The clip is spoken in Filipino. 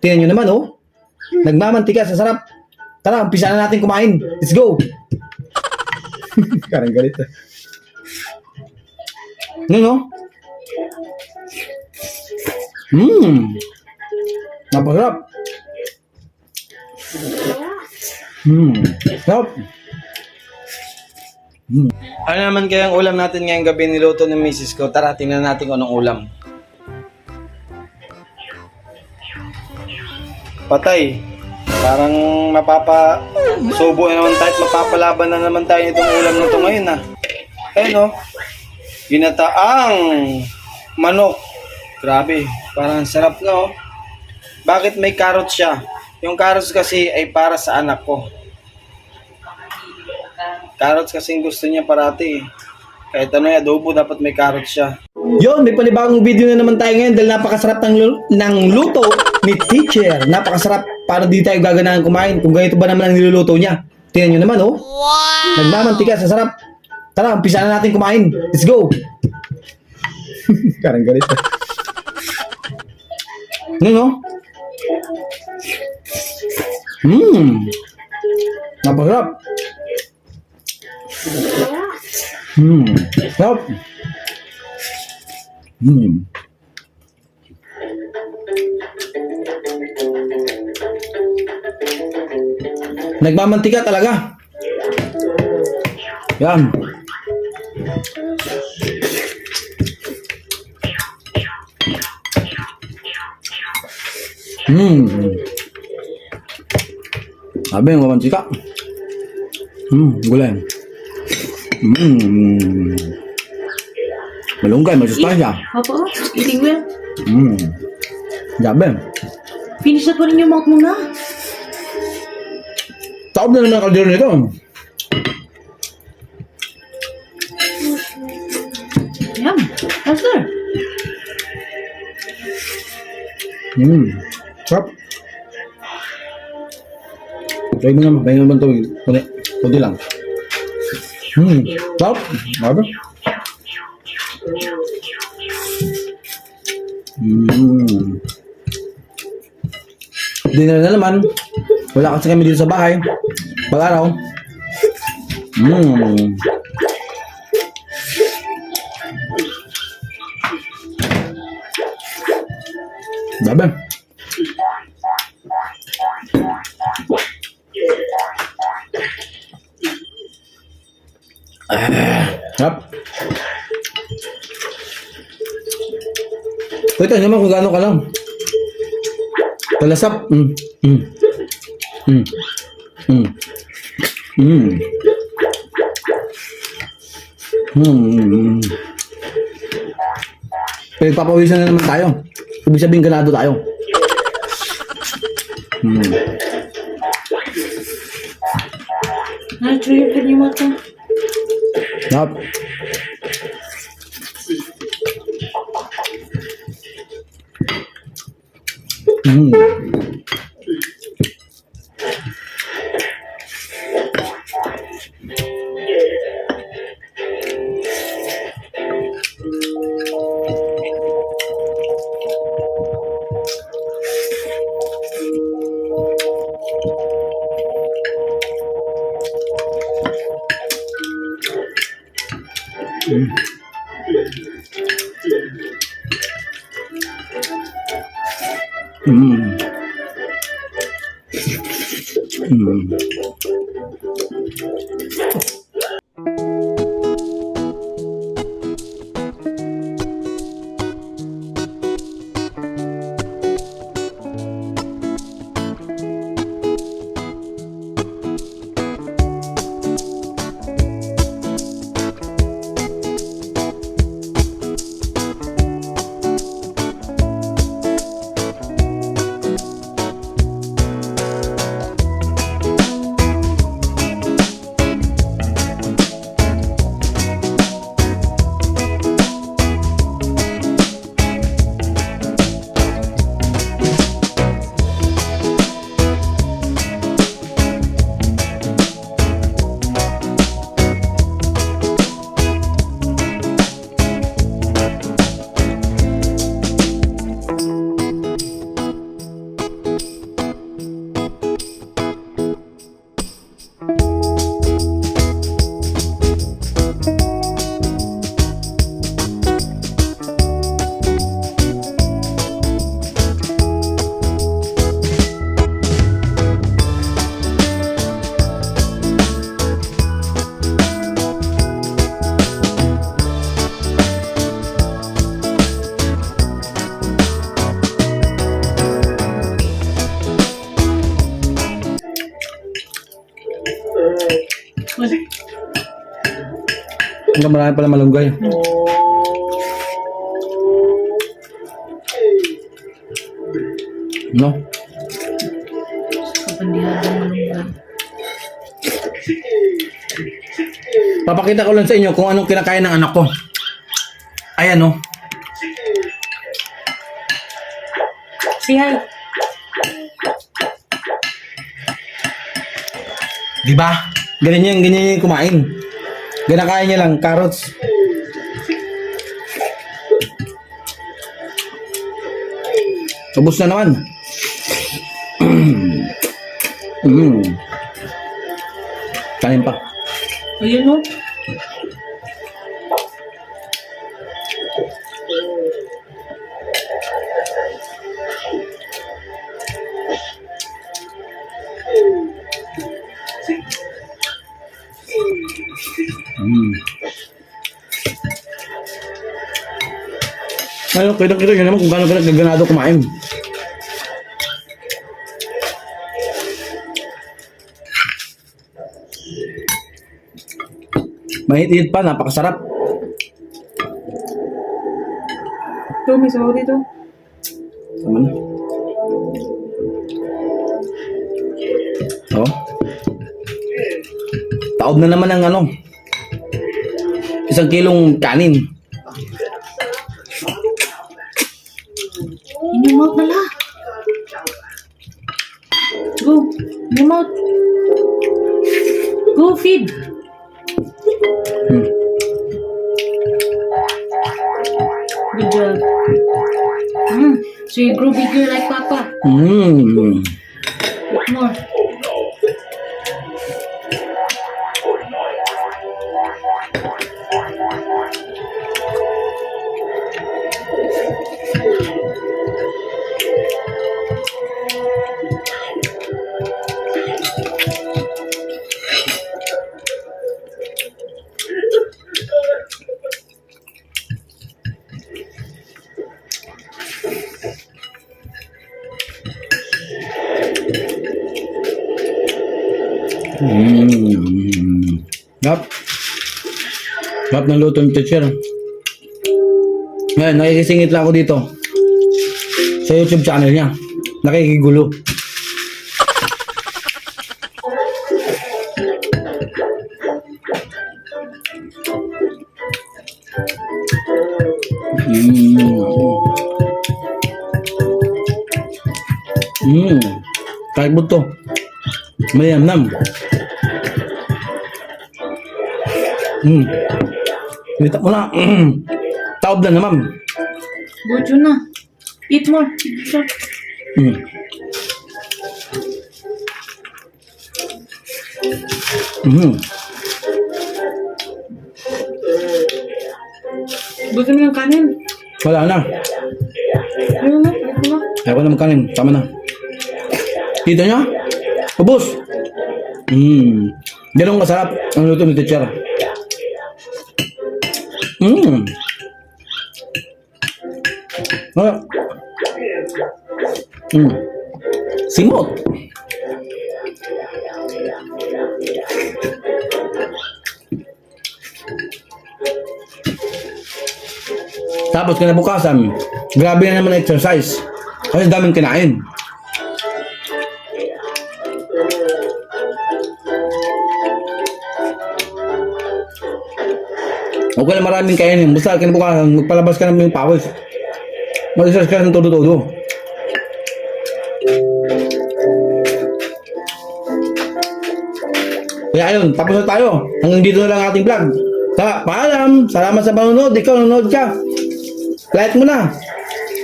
Tingnan nyo naman, oh. Nagmamantika sa sarap. Tara, umpisa na natin kumain. Let's go! Karang galit ah. Ngayon, oh. Napasarap. Sarap. Ano naman kaya ang ulam natin ngayong gabi niluto ng misis ko? Tara, tingnan natin kung anong ulam. Patay. Parang subo na naman tayo at mapapalaban na naman tayo nitong ulam na ito ngayon ah. Ayun oh. Ginataang manok. Grabe, parang sarap na oh. Bakit may carrots siya? Yung carrots kasi ay para sa anak ko. Carrots kasi gusto niya parati eh. Kahit ano yung adobo, dapat may carrots siya. Yon, may panibagong video na naman tayo ngayon dahil napakasarap ng luto ni Teacher. Napakasarap, para di tayo gaganahan kumain kung ganito ba naman ang niluluto niya. Tingnan nyo naman oh. Wow! Nagmamantika sa sarap. Tara, umpisa na natin kumain. Let's go! Karang galit ah. Ngayon oh. Napasarap. Sarap. Nagmamantika talaga. Yan. Sabi yung mamantika. Gulay. Malunggay, masustansya. Opo, eating well. Sabi. Finish na po rin yung mouth mo na. Taob na naman ang kaldero nito. Yum. How's there? Sarap. Try mo naman, pahinga naman ito. Kunti lang. Sarap. Sabi. Dinner na naman. Wala kasi kami dito sa bahay. Pag-araw. Sabi. Sarap. Ito naman kung gaano ka lang. Talasap. Pagpapawisan na naman tayo. Ibig sabihin ganado tayo. Na-trigger ka niyo mata. Sarap. Hanggang marami pala malunggay. No? Kapandihan ng malunggay. Papakita ko lang sa inyo kung anong kinakain ng anak ko. Ayan, no? Say hi. Diba? Ganyan yung kumain. Kinakain niya lang, carrots. Ubus na naman. Kain pa. Ayun no. Ano, kita nyo naman kung gaano ka nagganado kumain. Mahit-hit pa, napakasarap. Ito, may sabaw dito. Tama na. Oh. Taob na naman ang ano. 1 kilong kanin. In your mouth nala. Go. In your mouth. Go feed. Good job. So you grow bigger like Papa. Eat more. Gap. Gap ng luto ng teacher. Ngayon, nakikisingit lang ako dito. Sa YouTube channel niya. Nakikigulo. Kahit buto. Mayamnam. Kita mo na. Taob na naman. Good yun na. Eat more. Sure. Gusto mo ng kanin? Wala na. Ayun na. Ayun na. Ayaw ko na magkanin. Tama na. Kita niya? Ubus. Ganun kasarap ang luto ni teacher. Simot. Tapos kinabukasan, grabe na naman exercise. Kasi daming kinain. Okay lang maraming kainin. Basta kinabukasan, magpalabas ka naman yung pawis. Mag-exercise ka ng todo-todo. Kaya ayun, tapos na tayo. Hanggang dito na lang ating vlog. Paalam. Salamat sa panonood. Ikaw nanonood ka. Like mo na.